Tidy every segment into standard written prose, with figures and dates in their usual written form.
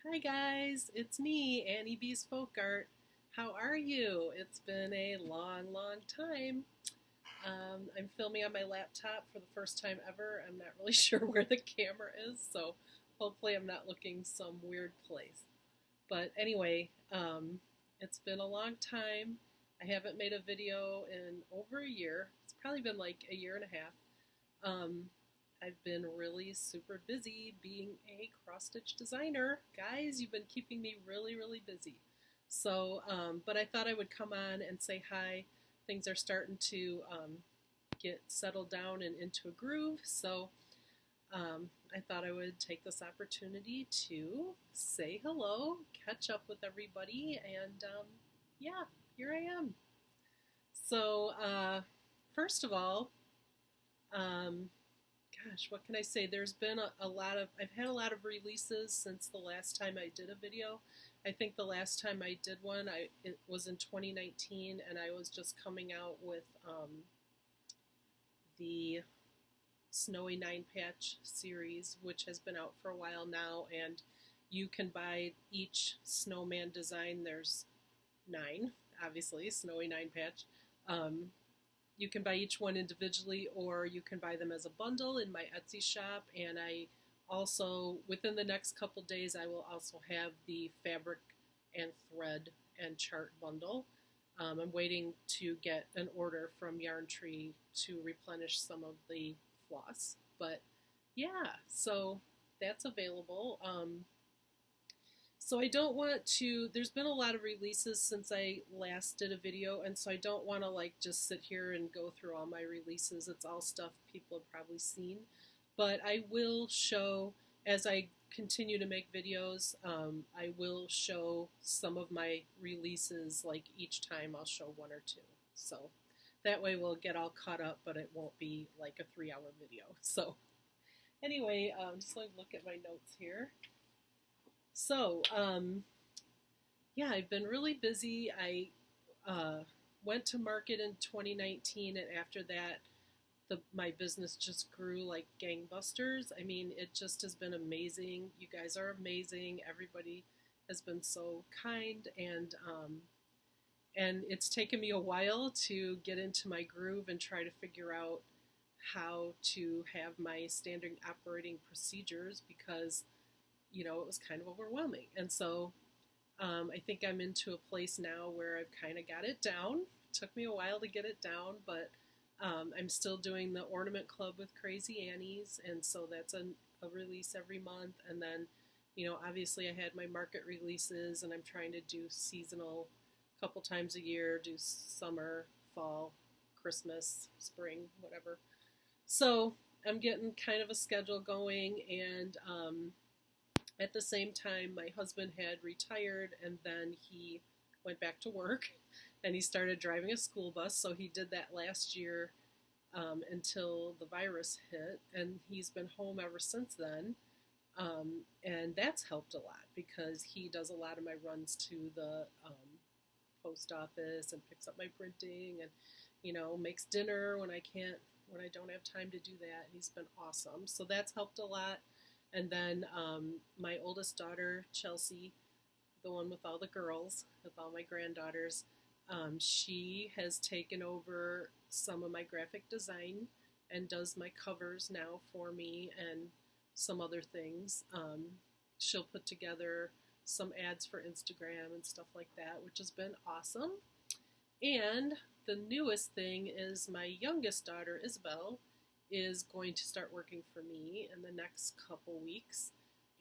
Hi guys, it's me, AnnieBeezFolkArt. How are you? It's been a long, long time. I'm filming on my laptop for the first time ever. I'm not really sure where the camera is, so hopefully I'm not looking some weird place. But anyway, it's been a long time. I haven't made a video in over a year. It's probably been like a year and a half. I've been really super busy being a cross-stitch designer. Guys, you've been keeping me really, really busy. So, but I thought I would come on and say hi. Things are starting to get settled down and into a groove. So I thought I would take this opportunity to say hello, catch up with everybody, and yeah, here I am. So first of all, gosh, what can I say? There's been a lot of, I've had a lot of releases since the last time I did a video. I think the last time I did one, it was in 2019, and I was just coming out with the Snowy 9-Patch series, which has been out for a while now, and you can buy each snowman design. There's 9, obviously, Snowy 9-Patch. You can buy each one individually, or you can buy them as a bundle in my Etsy shop. And I also, within the next couple days, I will also have the fabric and thread and chart bundle. I'm waiting to get an order from Yarn Tree to replenish some of the floss. But yeah, so that's available. So I don't want to, there's been a lot of releases since I last did a video, and so I don't want to like just sit here and go through all my releases. It's all stuff people have probably seen. But I will show, as I continue to make videos, I will show some of my releases, like each time I'll show 1 or 2. So that way we'll get all caught up, but it won't be like a 3-hour video. So anyway, just let me look at my notes here. So, yeah, I've been really busy. I went to market in 2019, and after that, my business just grew like gangbusters. I mean, it just has been amazing. You guys are amazing. Everybody has been so kind, and it's taken me a while to get into my groove and try to figure out how to have my standard operating procedures, because you know, it was kind of overwhelming. And so I think I'm into a place now where I've kind of got it down. It took me a while to get it down, but I'm still doing the Ornament Club with Crazy Annie's, and so that's a release every month. And then, you know, obviously I had my market releases, and I'm trying to do seasonal a couple times a year, do summer, fall, Christmas, spring, whatever. So I'm getting kind of a schedule going, and at the same time, my husband had retired, and then he went back to work, and he started driving a school bus. So he did that last year until the virus hit, and he's been home ever since then. And that's helped a lot, because he does a lot of my runs to the post office and picks up my printing, and you know, makes dinner when I don't have time to do that. He's been awesome. So that's helped a lot. And then my oldest daughter, Chelsea, the one with all the girls, with all my granddaughters, she has taken over some of my graphic design and does my covers now for me and some other things. She'll put together some ads for Instagram and stuff like that, which has been awesome. And the newest thing is my youngest daughter, Isabel, is going to start working for me in the next couple weeks,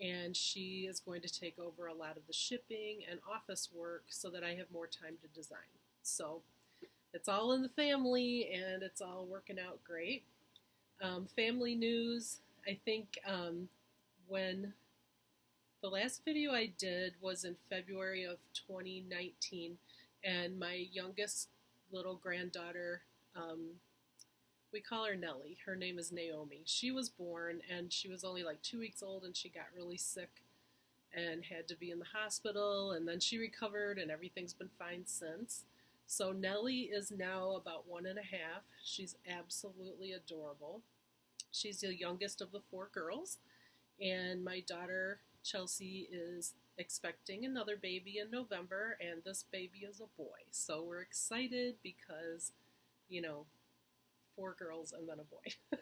and she is going to take over a lot of the shipping and office work so that I have more time to design. So it's all in the family, and it's all working out great. Family news, I think when the last video I did was in February of 2019, and my youngest little granddaughter, we call her Nellie. Her name is Naomi. She was born, and she was only like 2 weeks old, and she got really sick and had to be in the hospital, and then she recovered, and everything's been fine since. So Nellie is now about 1.5. She's absolutely adorable. She's the youngest of the 4 girls, and my daughter Chelsea is expecting another baby in November, and this baby is a boy. So we're excited because, you know, 4 girls and then a boy.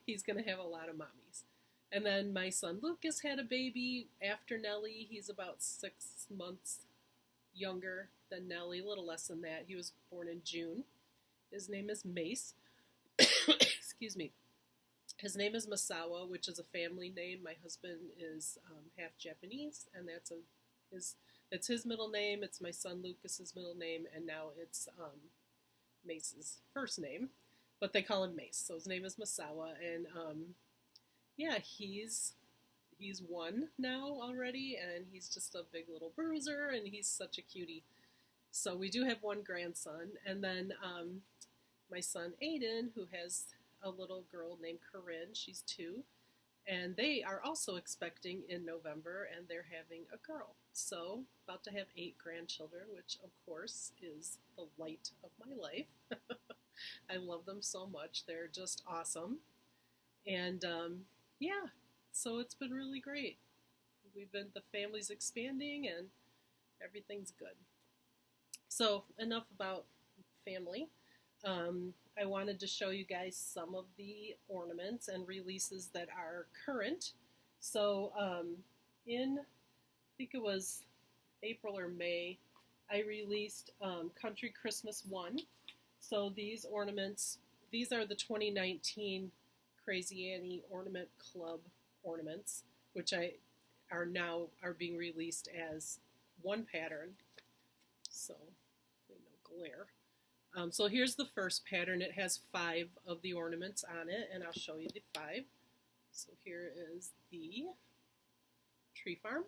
He's going to have a lot of mommies. And then my son Lucas had a baby after Nellie. He's about 6 months younger than Nellie, a little less than that. He was born in June. His name is Mace. Excuse me. His name is Masawa, which is a family name. My husband is half Japanese, and it's his middle name. It's my son Lucas's middle name, and now it's Mace's first name. But they call him Mace, so his name is Masawa, and yeah, he's 1 now already, and he's just a big little bruiser, and he's such a cutie. So we do have 1 grandson, and then my son Aiden, who has a little girl named Corinne, she's 2, and they are also expecting in November, and they're having a girl. So about to have 8 grandchildren, which of course is the light of my life. I love them so much. They're just awesome. And yeah, so it's been really great. The family's expanding and everything's good. So enough about family. I wanted to show you guys some of the ornaments and releases that are current. So in, I think it was April or May, I released Country Christmas 1. So these ornaments, these are the 2019 Crazy Annie Ornament Club ornaments, which are being released as 1 pattern. So, no glare. So here's the first pattern. It has 5 of the ornaments on it, and I'll show you the 5. So here is the tree farm.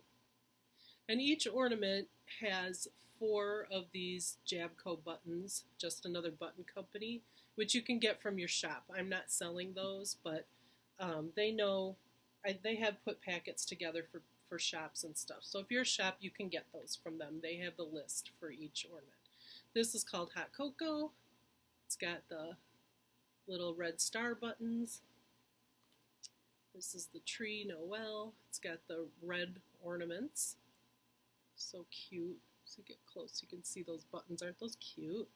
And each ornament has 4 of these Jabco buttons, just another button company, which you can get from your shop. I'm not selling those, but they know, they have put packets together for shops and stuff. So if you're a shop, you can get those from them. They have the list for each ornament. This is called Hot Cocoa. It's got the little red star buttons. This is the Tree Noel. It's got the red ornaments. So cute. So get close, you can see those buttons. Aren't those cute?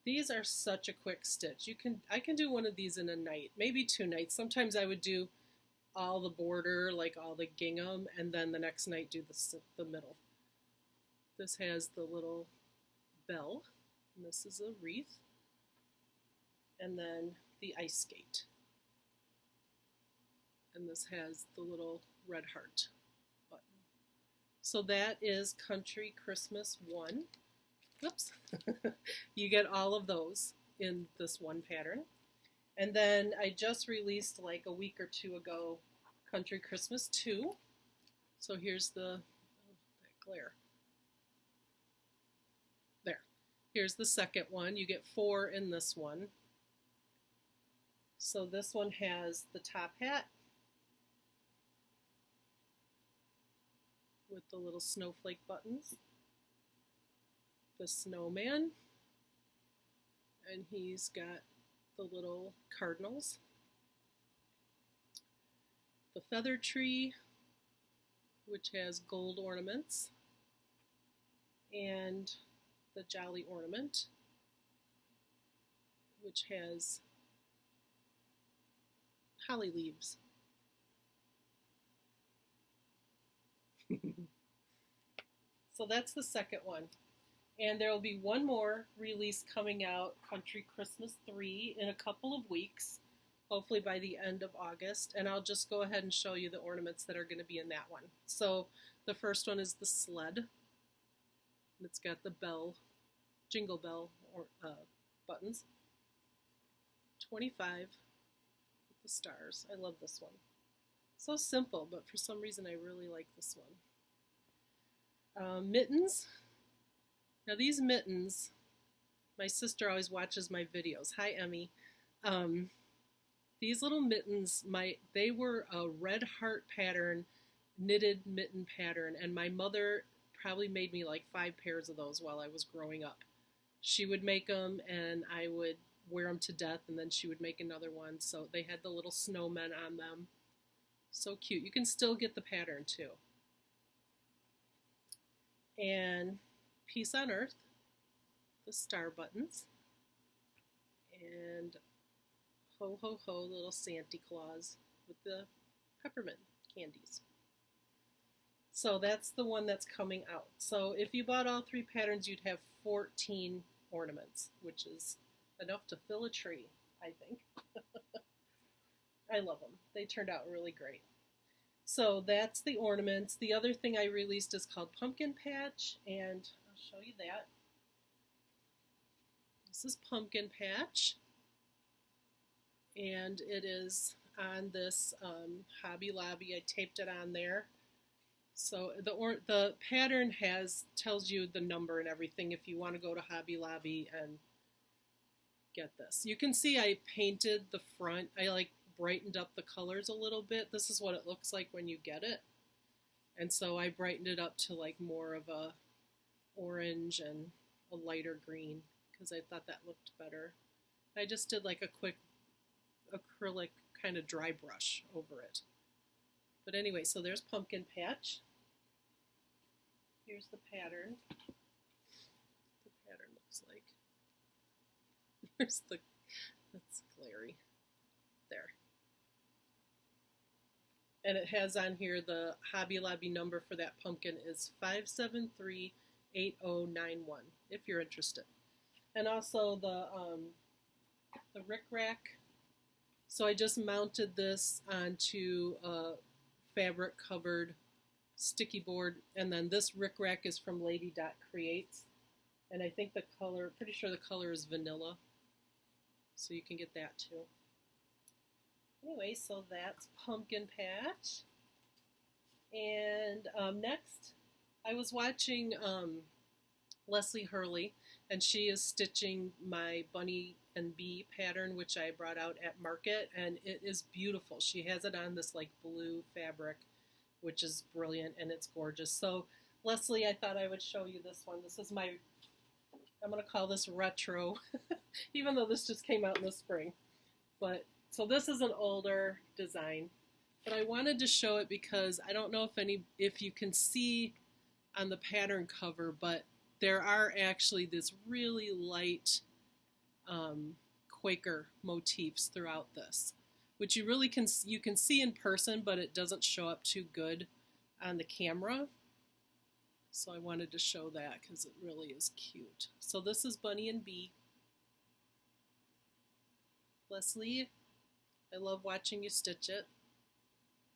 These are such a quick stitch. I can do one of these in a night, maybe 2 nights. Sometimes I would do all the border, like all the gingham, and then the next night do the middle. This has the little bell, and this is a wreath, and then the ice skate. And this has the little red heart button. So that is Country Christmas 1. Whoops. You get all of those in this 1 pattern. And then I just released like a week or 2 ago Country Christmas 2. So here's that glare. There. Here's the second one. You get 4 in this one. So this one has the top hat with the little snowflake buttons, the snowman, and he's got the little cardinals, the feather tree, which has gold ornaments, and the jolly ornament, which has holly leaves. So that's the second one. And there will be one more release coming out, Country Christmas 3, in a couple of weeks, hopefully by the end of August. And I'll just go ahead and show you the ornaments that are going to be in that one. So the first one is the sled. It's got the bell, jingle bell buttons. 25 with the stars. I love this one. So simple, but for some reason I really like this one. Mittens. Now these mittens, my sister always watches my videos. Hi, Emmy. These little mittens, they were a red heart pattern, knitted mitten pattern, and my mother probably made me like 5 pairs of those while I was growing up. She would make them, and I would wear them to death, and then she would make another one. So they had the little snowmen on them. So cute. You can still get the pattern too. And Peace on Earth, the star buttons, and Ho Ho Ho, little Santa Claus with the peppermint candies. So that's the one that's coming out. So if you bought all 3 patterns, you'd have 14 ornaments, which is enough to fill a tree, I think. I love them. They turned out really great. So that's the ornaments. The other thing I released is called Pumpkin Patch, and I'll show you that. This is Pumpkin Patch, and it is on this Hobby Lobby. I taped it on there. So the pattern tells you the number and everything if you want to go to Hobby Lobby and get this. You can see I painted the front. I like brightened up the colors a little bit. This is what it looks like when you get it. And so I brightened it up to like more of a orange and a lighter green because I thought that looked better. I just did like a quick acrylic kind of dry brush over it. But anyway, so there's Pumpkin Patch. Here's the pattern. The pattern looks like. There's the, that's glary. There. And it has on here the Hobby Lobby number for that pumpkin is 5738091 if you're interested. And also the Rick Rack. So I just mounted this onto a fabric covered sticky board, and then this Rick Rack is from Lady Dot Creates, and I think the color, pretty sure the color is vanilla, so you can get that too. Anyway, so that's Pumpkin Patch. And next, I was watching Leslie Hurley, and she is stitching my bunny and bee pattern, which I brought out at market, and it is beautiful. She has it on this like blue fabric, which is brilliant, and it's gorgeous. So Leslie, I thought I would show you this one. This is my, I'm going to call this retro, even though this just came out in the spring. But so this is an older design, but I wanted to show it because I don't know if you can see on the pattern cover, but there are actually this really light Quaker motifs throughout this, which you can see in person, but it doesn't show up too good on the camera. So I wanted to show that because it really is cute. So this is Bunny and Bee. Leslie, I love watching you stitch it.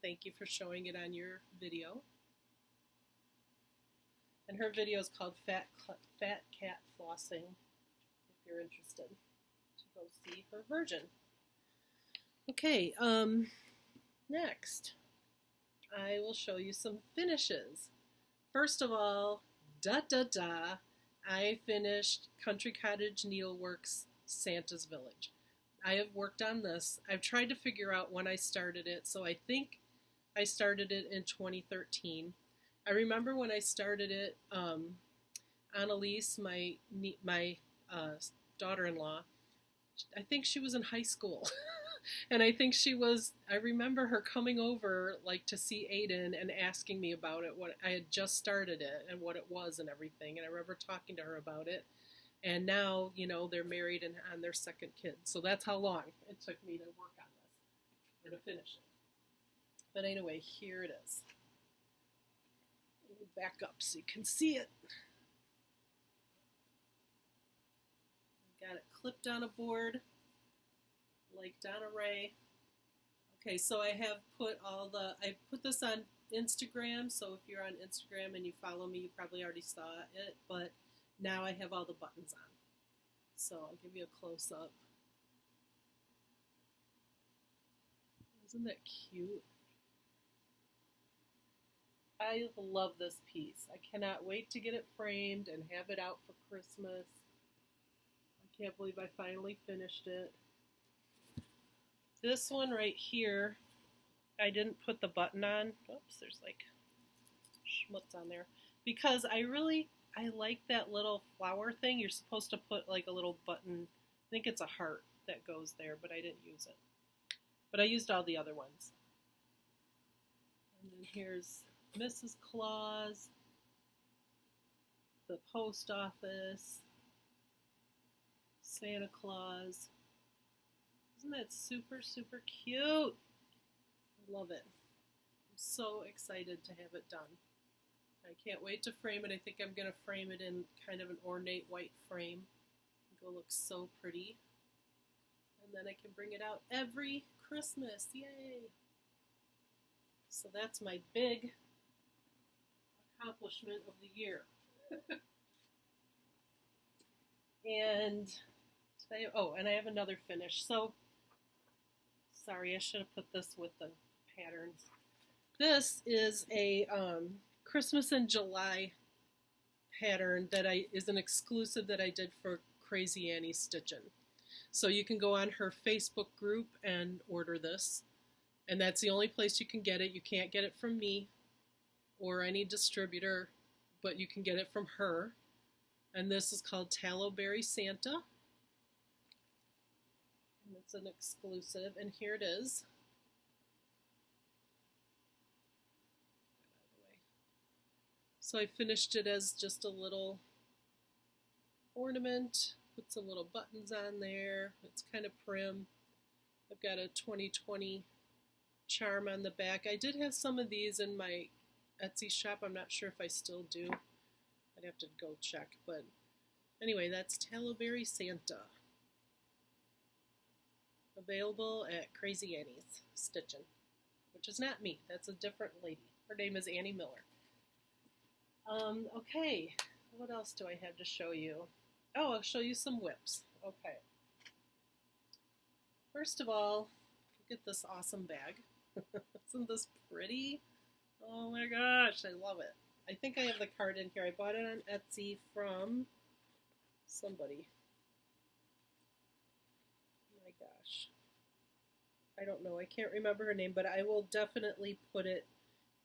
Thank you for showing it on your video. And her video is called Fat Cat Flossing, if you're interested to go see her version. Okay, next, I will show you some finishes. First of all, I finished Country Cottage Needleworks Santa's Village. I have worked on this. I've tried to figure out when I started it, so I think I started it in 2013. I remember when I started it, Annalise, my daughter-in-law, I think she was in high school. And I think I remember her coming over like to see Aiden and asking me about it, what I had just started it and what it was and everything. And I remember talking to her about it. And now, you know, they're married and on their second kid. So that's how long it took me to work on this, or to finish it. But anyway, here it is. Let me back up so you can see it. Got it clipped on a board, like Donna Ray. Okay, so I have put I put this on Instagram, so if you're on Instagram and you follow me, you probably already saw it, but now I have all the buttons on. So I'll give you a close-up. Isn't that cute? I love this piece. I cannot wait to get it framed and have it out for Christmas. I can't believe I finally finished it. This one right here, I didn't put the button on. Oops, there's like schmutz on there. Because I like that little flower thing. You're supposed to put like a little button. I think it's a heart that goes there, but I didn't use it. But I used all the other ones. And then here's Mrs. Claus, the post office, Santa Claus. Isn't that super, super cute? I love it. I'm so excited to have it done. I can't wait to frame it. I think I'm going to frame it in kind of an ornate white frame. It'll look so pretty. And then I can bring it out every Christmas. Yay! So that's my big accomplishment of the year. And today, oh, and I have another finish. So, sorry, I should have put this with the patterns. This is a Christmas in July pattern that is an exclusive that I did for Crazy Annie Stitchin'. So you can go on her Facebook group and order this. And that's the only place you can get it. You can't get it from me or any distributor, but you can get it from her. And this is called Tallowberry Santa. And it's an exclusive, and here it is. So I finished it as just a little ornament, put some little buttons on there. It's kind of prim. I've got a 2020 charm on the back. I did have some of these in my Etsy shop. I'm not sure if I still do. I'd have to go check. But anyway, that's Tallowberry Santa. Available at Crazy Annie's Stitchin', which is not me. That's a different lady. Her name is Annie Miller. Okay, what else do I have to show you? Oh, I'll show you some whips. Okay. First of all, look at this awesome bag. Isn't this pretty? Oh my gosh, I love it. I think I have the card in here. I bought it on Etsy from somebody. Oh my gosh. I don't know. I can't remember her name, but I will definitely put it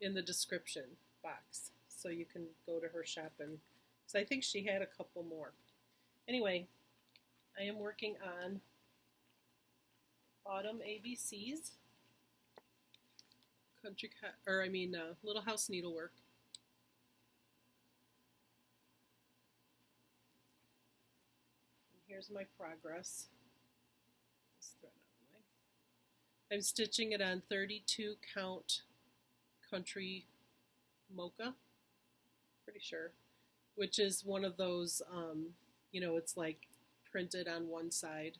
in the description box so you can go to her shop, and because I think she had a couple more. Anyway, I am working on Autumn ABCs, Little House Needlework. And here's my progress. This thread out of the way. I'm stitching it on 32 count country mocha, pretty sure, which is one of those, it's like printed on one side.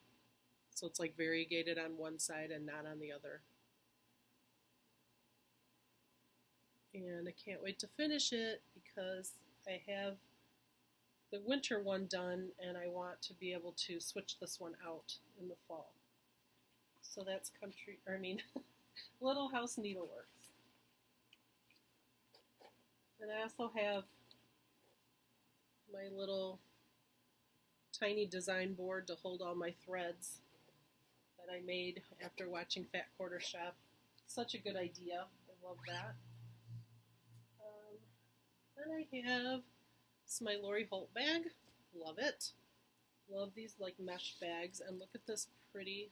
So it's like variegated on one side and not on the other. And I can't wait to finish it because I have the winter one done and I want to be able to switch this one out in the fall. So that's Little House Needleworks. And I also have my little tiny design board to hold all my threads that I made after watching Fat Quarter Shop. Such a good idea. I love that. Then I have my Lori Holt bag. Love it. Love these like mesh bags. And look at this pretty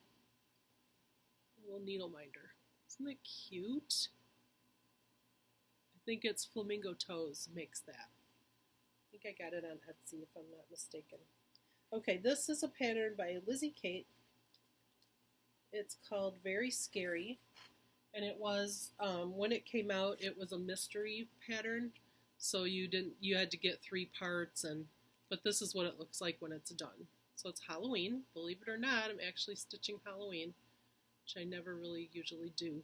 little needle minder. Isn't that cute? I think it's Flamingo Toes makes that. I think I got it on Etsy if I'm not mistaken. Okay, this is a pattern by Lizzie Kate. It's called Very Scary, and it was when it came out, it was a mystery pattern, so you had to get 3 parts, but this is what it looks like when it's done. So it's Halloween, believe it or not. I'm actually stitching Halloween, which I never really usually do.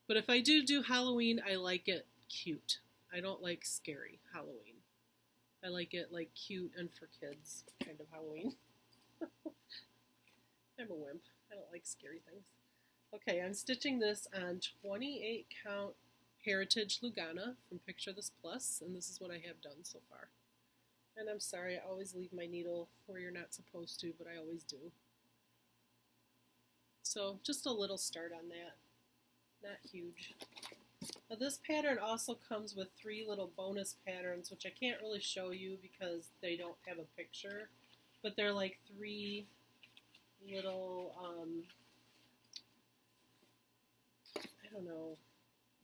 But if I do Halloween, I like it cute. I don't like scary Halloween. I like it like cute and for kids kind of Halloween. I'm a wimp. I don't like scary things. Okay, I'm stitching this on 28 count Heritage Lugana from Picture This Plus, and this is what I have done so far. And I'm sorry, I always leave my needle where you're not supposed to, but I always do. So just a little start on that. Not huge. Now this pattern also comes with 3 little bonus patterns, which I can't really show you because they don't have a picture, but they're like 3 little,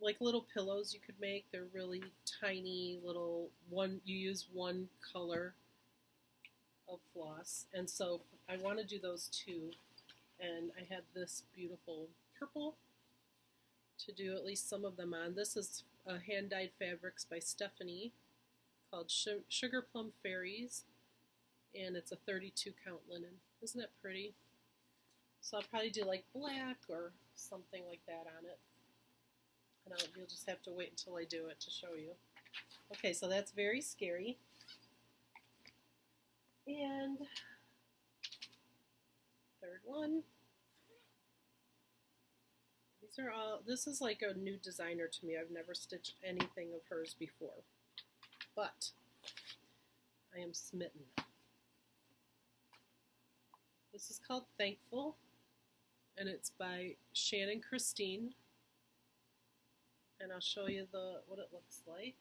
like little pillows you could make. They're really tiny little you use one color of floss, and so I want to do those too. And I have this beautiful purple to do at least some of them on. This is hand-dyed fabrics by Stephanie called Sugar Plum Fairies, and it's a 32 count linen. Isn't that pretty? So I'll probably do like black or something like that on it. And you'll just have to wait until I do it to show you. Okay, so that's very scary. And third one. These are all, this is like a new designer to me. I've never stitched anything of hers before. But I am smitten. This is called Thankful, and it's by Shannon Christine. And I'll show you what it looks like.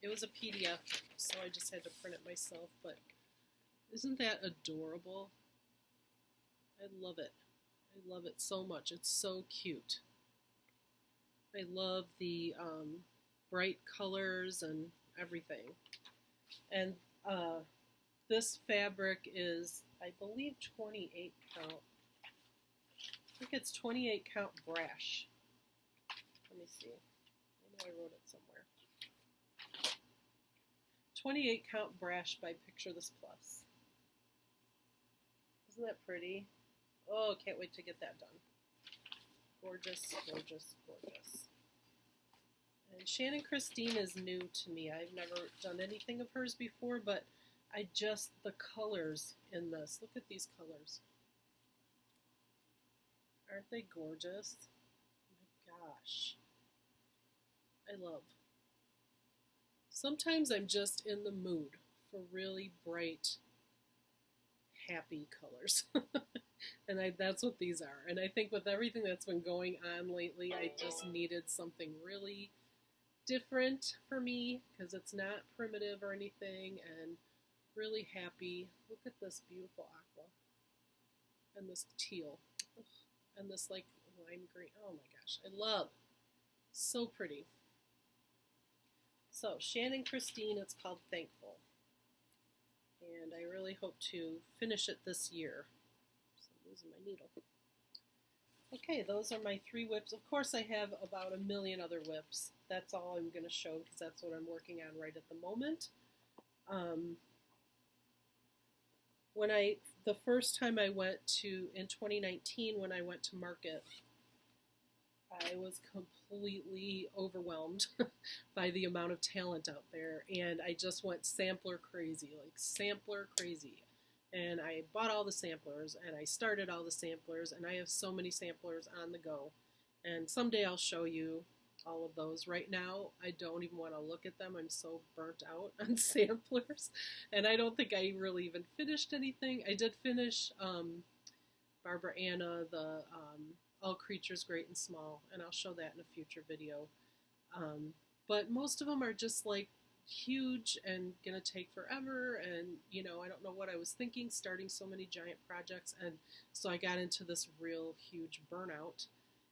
It was a PDF, so I just had to print it myself, but isn't that adorable? I love it. I love it so much. It's so cute. I love the bright colors and everything. And this fabric is, I believe, 28 count. I think it's 28 count brash. Let me see. I know I wrote it somewhere. 28 count brash by Picture This Plus. Isn't that pretty? Oh, can't wait to get that done. Gorgeous, gorgeous, gorgeous. And Shannon Christine is new to me. I've never done anything of hers before, but the colors in this. Look at these colors. Aren't they gorgeous? Oh my gosh. I love. Sometimes I'm just in the mood for really bright, happy colors. And that's what these are. And I think with everything that's been going on lately, I just needed something really different for me, because it's not primitive or anything, and really happy. Look at this beautiful aqua. And this teal. Ugh. And this like lime green. Oh my gosh, I love. So pretty. So Shannon Christine, it's called Thankful. And I really hope to finish it this year. So I'm losing my needle. Okay, those are my 3 whips. Of course, I have about a million other whips. That's all I'm going to show because that's what I'm working on right at the moment. The first time I went in 2019, when I went to market, I was completely overwhelmed by the amount of talent out there, and I just went sampler crazy, like sampler crazy. And I bought all the samplers, and I started all the samplers, and I have so many samplers on the go. And someday I'll show you all of those. Right now, I don't even want to look at them. I'm so burnt out on samplers, and I don't think I really even finished anything. I did finish Barbara Anna, the All Creatures Great and Small, and I'll show that in a future video. But most of them are just like huge and gonna take forever, and you know, I don't know what I was thinking starting so many giant projects, and so I got into this real huge burnout,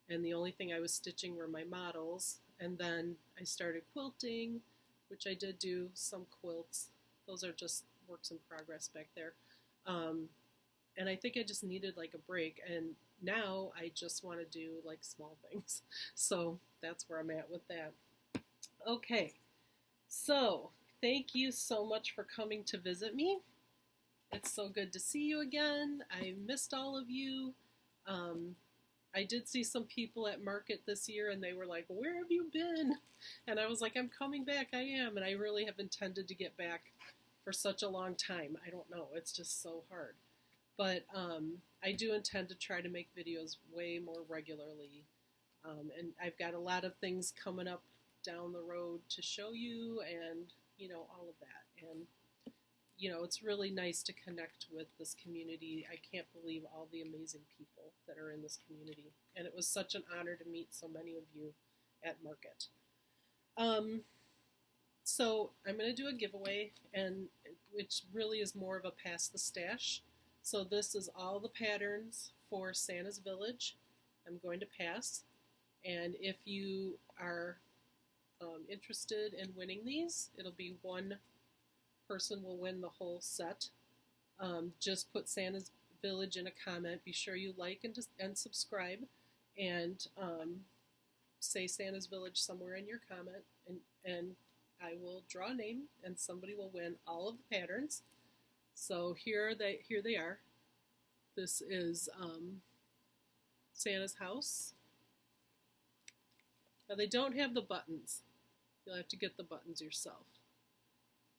and the only thing I was stitching were my models. And then I started quilting, which I did do some quilts. Those are just works in progress back there. And I think I just needed like a break, and now I just want to do like small things. So that's where I'm at with that. Okay, so thank you so much for coming to visit me. It's so good to see you again. I missed all of you. I did see some people at market this year, and they were like, "Where have you been?" And I was like, "I'm coming back, I am." And I really have intended to get back for such a long time. I don't know, it's just so hard. But I do intend to try to make videos way more regularly. And I've got a lot of things coming up down the road to show you, and, you know, all of that. And, you know, it's really nice to connect with this community. I can't believe all the amazing people that are in this community. And it was such an honor to meet so many of you at market. So I'm going to do a giveaway, and which really is more of a pass the stash. So this is all the patterns for Santa's Village I'm going to pass. And if you are interested in winning these, it'll be one person will win the whole set. Just put Santa's Village in a comment. Be sure you like and subscribe, and say Santa's Village somewhere in your comment, and I will draw a name, and somebody will win all of the patterns. So here they are. This is Santa's house. Now they don't have the buttons. You'll have to get the buttons yourself.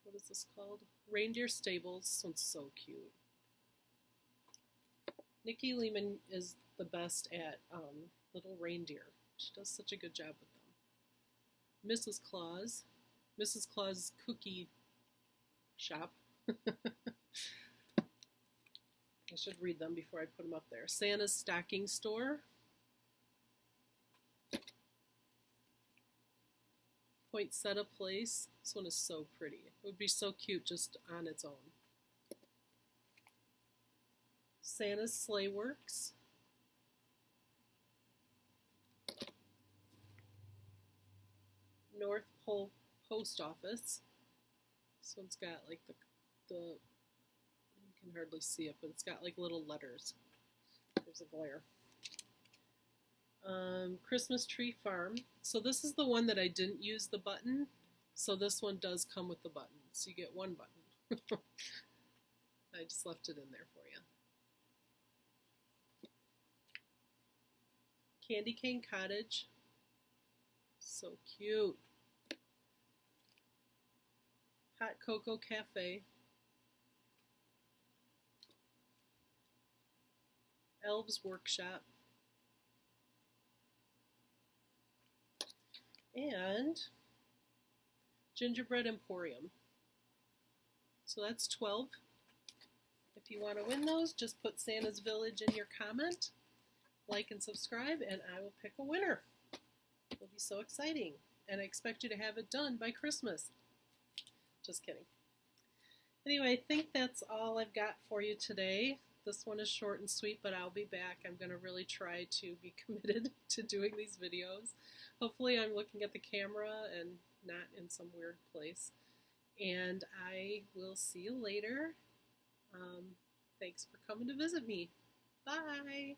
What is this called? Reindeer Stables. This one's so cute. Nikki Lehman is the best at little reindeer. She does such a good job with them. Mrs. Claus. Mrs. Claus Cookie Shop. I should read them before I put them up there. Santa's Stocking Store. Poinsettia Place. This one is so pretty. It would be so cute just on its own. Santa's Sleigh Works. North Pole Post Office. This one's got like the you can hardly see it, but it's got like little letters. There's a glare. Christmas Tree Farm. So this is the one that I didn't use the button. So this one does come with the button. So you get one button. I just left it in there for you. Candy Cane Cottage. So cute. Hot Cocoa Cafe. Elves Workshop. And Gingerbread Emporium. So that's 12. If you want to win those, just put Santa's Village in your comment, like and subscribe, and I will pick a winner. It'll be so exciting. And I expect you to have it done by Christmas. Just kidding. Anyway, I think that's all I've got for you today. This one is short and sweet, but I'll be back. I'm going to really try to be committed to doing these videos. Hopefully I'm looking at the camera and not in some weird place. And I will see you later. Thanks for coming to visit me. Bye!